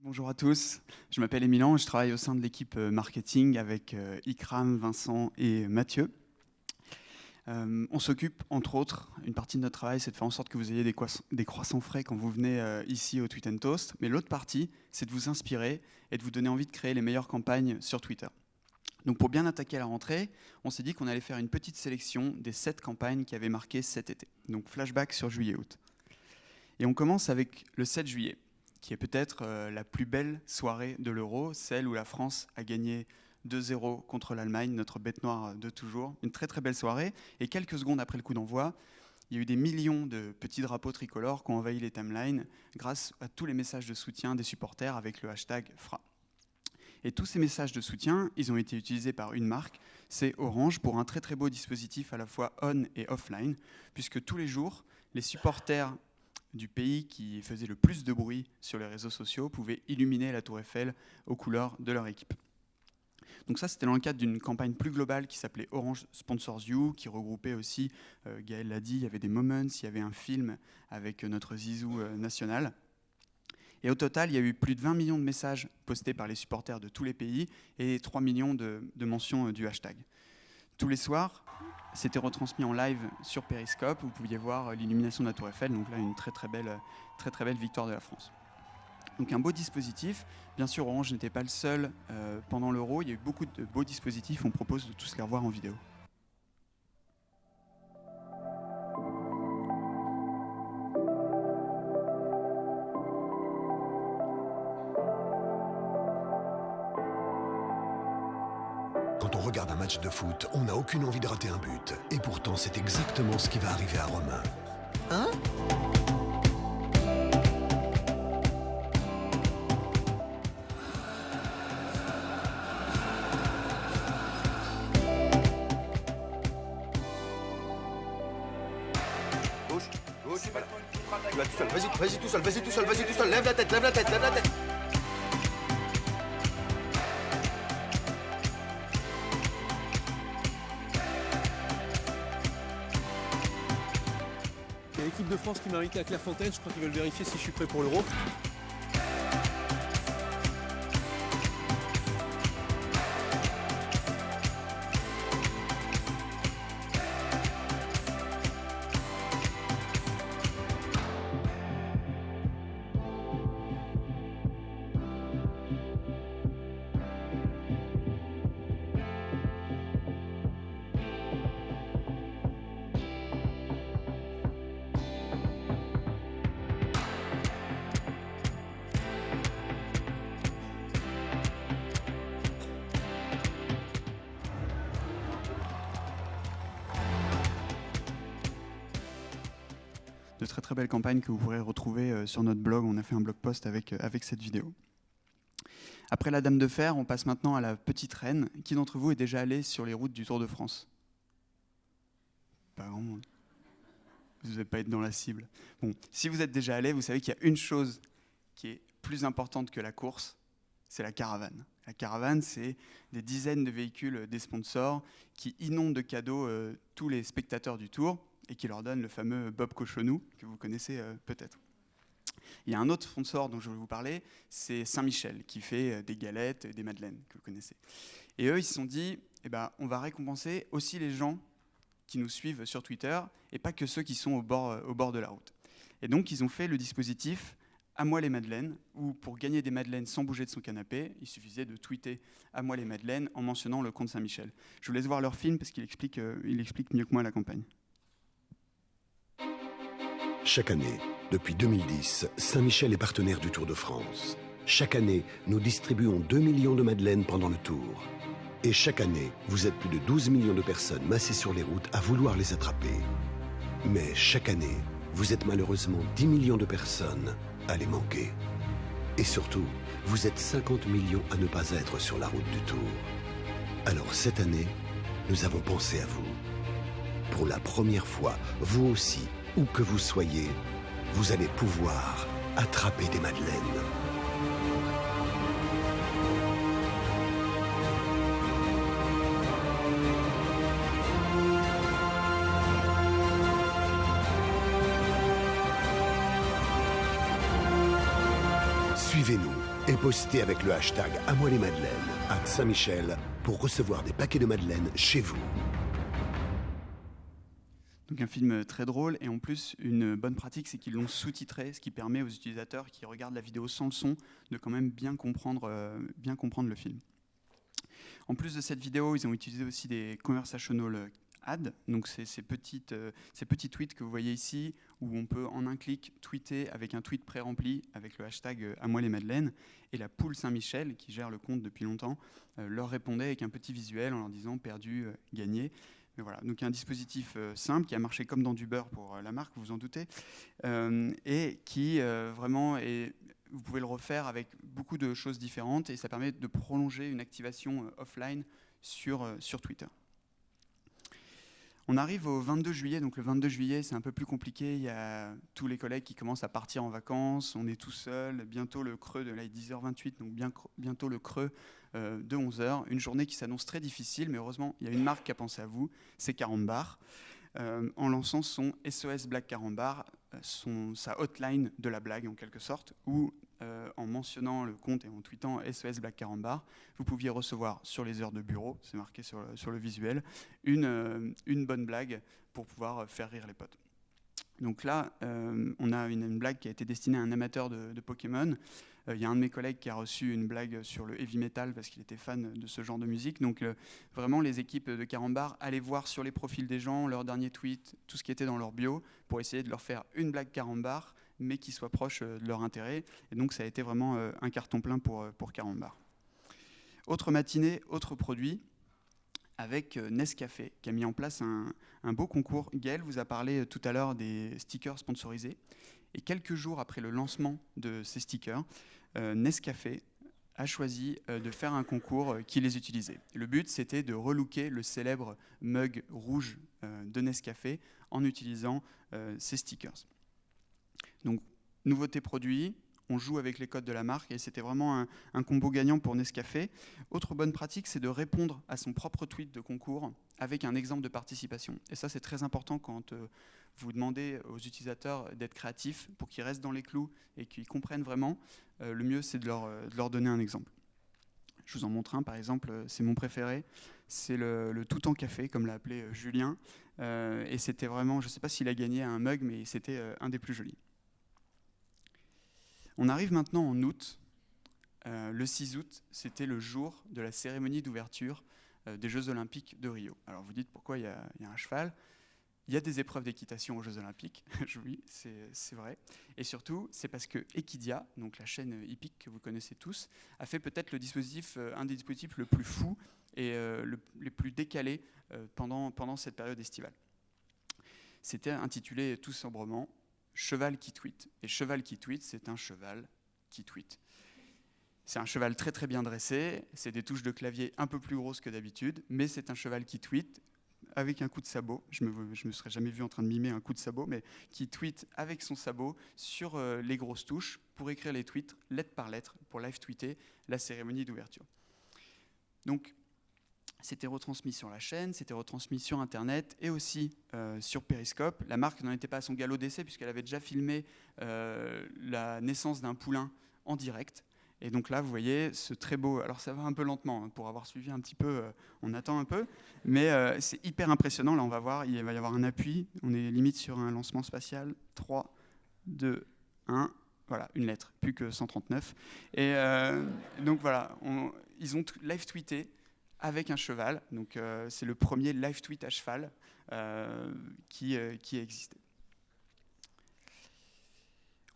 Bonjour à tous, je m'appelle Émilan et je travaille au sein de l'équipe marketing avec Ikram, Vincent et Mathieu. On s'occupe, entre autres, une partie de notre travail, c'est de faire en sorte que vous ayez des croissants frais quand vous venez ici au Tweet and Toast. Mais l'autre partie, c'est de vous inspirer et de vous donner envie de créer les meilleures campagnes sur Twitter. Donc pour bien attaquer la rentrée, on s'est dit qu'on allait faire une petite sélection des 7 campagnes qui avaient marqué cet été. Donc flashback sur juillet-août. Et on commence avec le 7 juillet, qui est peut-être la plus belle soirée de l'Euro, celle où la France a gagné 2-0 contre l'Allemagne, notre bête noire de toujours. Une très très belle soirée. Et quelques secondes après le coup d'envoi, il y a eu des millions de petits drapeaux tricolores qui ont envahi les timelines grâce à tous les messages de soutien des supporters avec le hashtag FRA. Et tous ces messages de soutien, ils ont été utilisés par une marque, c'est Orange, pour un très très beau dispositif à la fois on et offline, puisque tous les jours, les supporters du pays qui faisait le plus de bruit sur les réseaux sociaux pouvaient illuminer la Tour Eiffel aux couleurs de leur équipe. Donc ça, c'était dans le cadre d'une campagne plus globale qui s'appelait Orange Sponsors You, qui regroupait aussi, Gaël l'a dit, il y avait des moments, il y avait un film avec notre Zizou national. Et au total, il y a eu plus de 20 millions de messages postés par les supporters de tous les pays et 3 millions de mentions du hashtag. Tous les soirs, c'était retransmis en live sur Periscope. Vous pouviez voir l'illumination de la Tour Eiffel. Donc là, une très très belle victoire de la France. Donc un beau dispositif. Bien sûr, Orange n'était pas le seul pendant l'Euro. Il y a eu beaucoup de beaux dispositifs. On propose de tous les revoir en vidéo. Quand on regarde un match de foot, on n'a aucune envie de rater un but. Et pourtant, c'est exactement ce qui va arriver à Romain. Hein? Gauche, voilà. Tu vas tout seul, vas-y tout seul, lève la tête. Il y a l'équipe de France qui m'a invité à Clairefontaine, je crois qu'ils veulent vérifier si je suis prêt pour l'Euro. De très très belles campagnes que vous pourrez retrouver sur notre blog. On a fait un blog post avec cette vidéo. Après la Dame de Fer, on passe maintenant à la Petite Reine. Qui d'entre vous est déjà allé sur les routes du Tour de France? Pas grand monde. Vous n'allez pas être dans la cible. Bon, si vous êtes déjà allé, vous savez qu'il y a une chose qui est plus importante que la course, c'est la caravane. La caravane, c'est des dizaines de véhicules des sponsors qui inondent de cadeaux tous les spectateurs du Tour et qui leur donnent le fameux Bob Cochonou, que vous connaissez peut-être. Il y a un autre sponsor dont je vais vous parler, c'est Saint-Michel, qui fait des galettes et des madeleines, que vous connaissez. Et eux, ils se sont dit, on va récompenser aussi les gens qui nous suivent sur Twitter, et pas que ceux qui sont au bord de la route. Et donc, ils ont fait le dispositif « À moi les madeleines », où pour gagner des madeleines sans bouger de son canapé, il suffisait de tweeter « À moi les madeleines » en mentionnant le compte Saint-Michel. Je vous laisse voir leur film, parce qu'il explique mieux que moi la campagne. Chaque année, depuis 2010, Saint-Michel est partenaire du Tour de France. Chaque année, nous distribuons 2 millions de madeleines pendant le Tour. Et chaque année, vous êtes plus de 12 millions de personnes massées sur les routes à vouloir les attraper. Mais chaque année, vous êtes malheureusement 10 millions de personnes à les manquer. Et surtout, vous êtes 50 millions à ne pas être sur la route du Tour. Alors cette année, nous avons pensé à vous. Pour la première fois, vous aussi, où que vous soyez, vous allez pouvoir attraper des madeleines. Suivez-nous et postez avec le hashtag #AmoisLesMadeleines à Saint-Michel pour recevoir des paquets de madeleines chez vous. Donc un film très drôle, et en plus une bonne pratique, c'est qu'ils l'ont sous-titré, ce qui permet aux utilisateurs qui regardent la vidéo sans le son de quand même bien comprendre le film. En plus de cette vidéo, ils ont utilisé aussi des conversational ads, donc c'est ces petits tweets que vous voyez ici, où on peut en un clic tweeter avec un tweet pré-rempli avec le hashtag #AmoisLesMadeleines, et la poule Saint-Michel, qui gère le compte depuis longtemps, leur répondait avec un petit visuel en leur disant « perdu, gagné ». Mais voilà, donc un dispositif simple qui a marché comme dans du beurre pour la marque, vous vous en doutez, et qui vraiment est... Vous pouvez le refaire avec beaucoup de choses différentes, et ça permet de prolonger une activation offline sur Twitter. On arrive au 22 juillet, donc le 22 juillet c'est un peu plus compliqué, il y a tous les collègues qui commencent à partir en vacances, on est tout seul, bientôt le creux de là, 10h28, donc bientôt le creux de 11h, une journée qui s'annonce très difficile, mais heureusement il y a une marque qui a pensé à vous, c'est Carambar, en lançant son SOS Blague Carambar, sa hotline de la blague en quelque sorte, où en mentionnant le compte et en tweetant SOS Blague Carambar, vous pouviez recevoir sur les heures de bureau, c'est marqué sur le visuel, une bonne blague pour pouvoir faire rire les potes. Donc là, on a une blague qui a été destinée à un amateur de Pokémon. Il y a un de mes collègues qui a reçu une blague sur le heavy metal parce qu'il était fan de ce genre de musique. Donc vraiment, les équipes de Carambar allaient voir sur les profils des gens, leurs derniers tweets, tout ce qui était dans leur bio, pour essayer de leur faire une blague Carambar, mais qui soit proche de leur intérêt. Et donc ça a été vraiment un carton plein pour Carambar. Autre matinée, autre produit, avec Nescafé, qui a mis en place un beau concours. Gaël vous a parlé tout à l'heure des stickers sponsorisés. Et quelques jours après le lancement de ces stickers, Nescafé a choisi de faire un concours qui les utilisait. Le but, c'était de relooker le célèbre mug rouge de Nescafé en utilisant ces stickers. Donc, nouveauté produit, on joue avec les codes de la marque, et c'était vraiment un combo gagnant pour Nescafé. Autre bonne pratique, c'est de répondre à son propre tweet de concours avec un exemple de participation. Et ça, c'est très important quand vous demandez aux utilisateurs d'être créatifs pour qu'ils restent dans les clous et qu'ils comprennent vraiment. Le mieux, c'est de leur donner un exemple. Je vous en montre un, par exemple, c'est mon préféré. C'est le tout en café, comme l'a appelé Julien. Et c'était vraiment, je ne sais pas s'il a gagné un mug, mais c'était un des plus jolis. On arrive maintenant en août. Le 6 août, c'était le jour de la cérémonie d'ouverture des Jeux Olympiques de Rio. Alors vous dites pourquoi il y a un cheval. Il y a des épreuves d'équitation aux Jeux Olympiques, oui, c'est vrai. Et surtout, c'est parce que Equidia, donc la chaîne hippique que vous connaissez tous, a fait peut-être un des dispositifs le plus fou et les plus décalés pendant cette période estivale. C'était intitulé tout sobrement « Cheval qui tweet ». Et cheval qui tweet, c'est un cheval qui tweet. C'est un cheval très très bien dressé, c'est des touches de clavier un peu plus grosses que d'habitude, mais c'est un cheval qui tweet avec un coup de sabot. Je me serais jamais vu en train de mimer un coup de sabot, mais qui tweet avec son sabot sur les grosses touches pour écrire les tweets lettre par lettre, pour live tweeter la cérémonie d'ouverture. Donc, c'était retransmis sur la chaîne, c'était retransmis sur Internet et aussi sur Periscope. La marque n'en était pas à son galop d'essai puisqu'elle avait déjà filmé la naissance d'un poulain en direct. Et donc là, vous voyez ce très beau... Alors ça va un peu lentement, hein, pour avoir suivi un petit peu, on attend un peu. Mais c'est hyper impressionnant. Là, on va voir, il va y avoir un appui. On est limite sur un lancement spatial. 3, 2, 1... Voilà, une lettre, plus que 139. Et donc voilà, ils ont live tweeté avec un cheval. Donc c'est le premier live tweet à cheval qui a existé.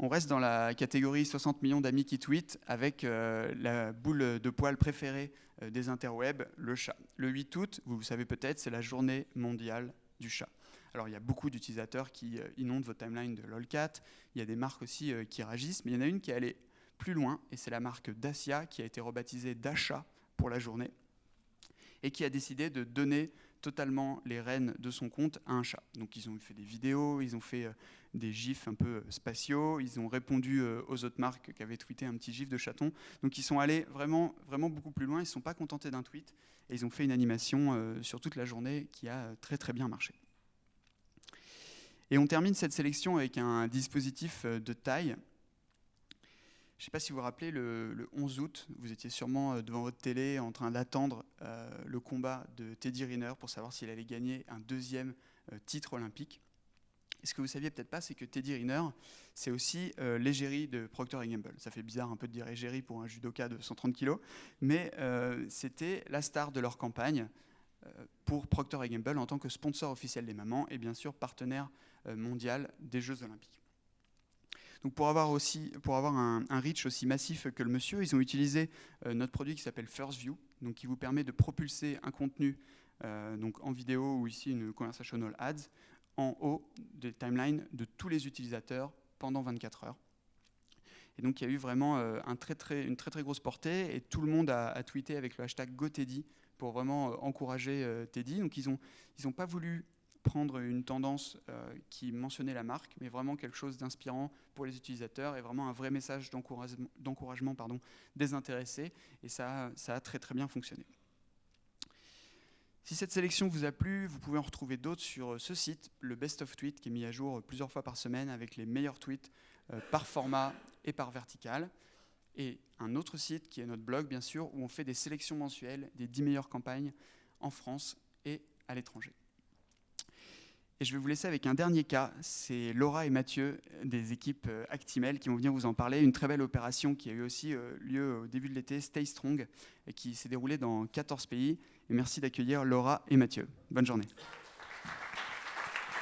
On reste dans la catégorie 60 millions d'amis qui tweetent avec la boule de poil préférée des interwebs, le chat. Le 8 août, vous le savez peut-être, c'est la journée mondiale du chat. Alors il y a beaucoup d'utilisateurs qui inondent vos timelines de lolcat, il y a des marques aussi qui réagissent, mais il y en a une qui est allée plus loin, et c'est la marque Dacia qui a été rebaptisée Dacha pour la journée, et qui a décidé de donner totalement les rênes de son compte à un chat. Donc ils ont fait des vidéos, ils ont fait des gifs un peu spatiaux, ils ont répondu aux autres marques qui avaient tweeté un petit gif de chaton. Donc ils sont allés vraiment, vraiment beaucoup plus loin, ils ne sont pas contentés d'un tweet, et ils ont fait une animation sur toute la journée qui a très très bien marché. Et on termine cette sélection avec un dispositif de taille. Je ne sais pas si vous vous rappelez, le 11 août, vous étiez sûrement devant votre télé en train d'attendre le combat de Teddy Riner pour savoir s'il allait gagner un deuxième titre olympique. Et ce que vous ne saviez peut-être pas, c'est que Teddy Riner, c'est aussi l'égérie de Procter & Gamble. Ça fait bizarre un peu de dire égérie pour un judoka de 130 kg, mais c'était la star de leur campagne pour Procter & Gamble en tant que sponsor officiel des mamans et bien sûr partenaire mondial des Jeux Olympiques. Donc pour avoir un reach aussi massif que le monsieur, ils ont utilisé notre produit qui s'appelle First View, donc qui vous permet de propulser un contenu donc en vidéo ou ici une conversational ads en haut des timelines de tous les utilisateurs pendant 24 heures. Et donc il y a eu vraiment une très très grosse portée et tout le monde a tweeté avec le hashtag GoTeddy pour vraiment encourager Teddy. Donc ils ont pas voulu prendre une tendance qui mentionnait la marque, mais vraiment quelque chose d'inspirant pour les utilisateurs et vraiment un vrai message d'encouragement désintéressé. Et ça a très très bien fonctionné. Si cette sélection vous a plu, vous pouvez en retrouver d'autres sur ce site, le Best of Tweets, qui est mis à jour plusieurs fois par semaine avec les meilleurs tweets par format et par vertical. Et un autre site qui est notre blog, bien sûr, où on fait des sélections mensuelles des 10 meilleures campagnes en France et à l'étranger. Et je vais vous laisser avec un dernier cas, c'est Laura et Mathieu des équipes Actimel qui vont venir vous en parler. Une très belle opération qui a eu aussi lieu au début de l'été, Stay Strong, et qui s'est déroulée dans 14 pays. Et merci d'accueillir Laura et Mathieu. Bonne journée.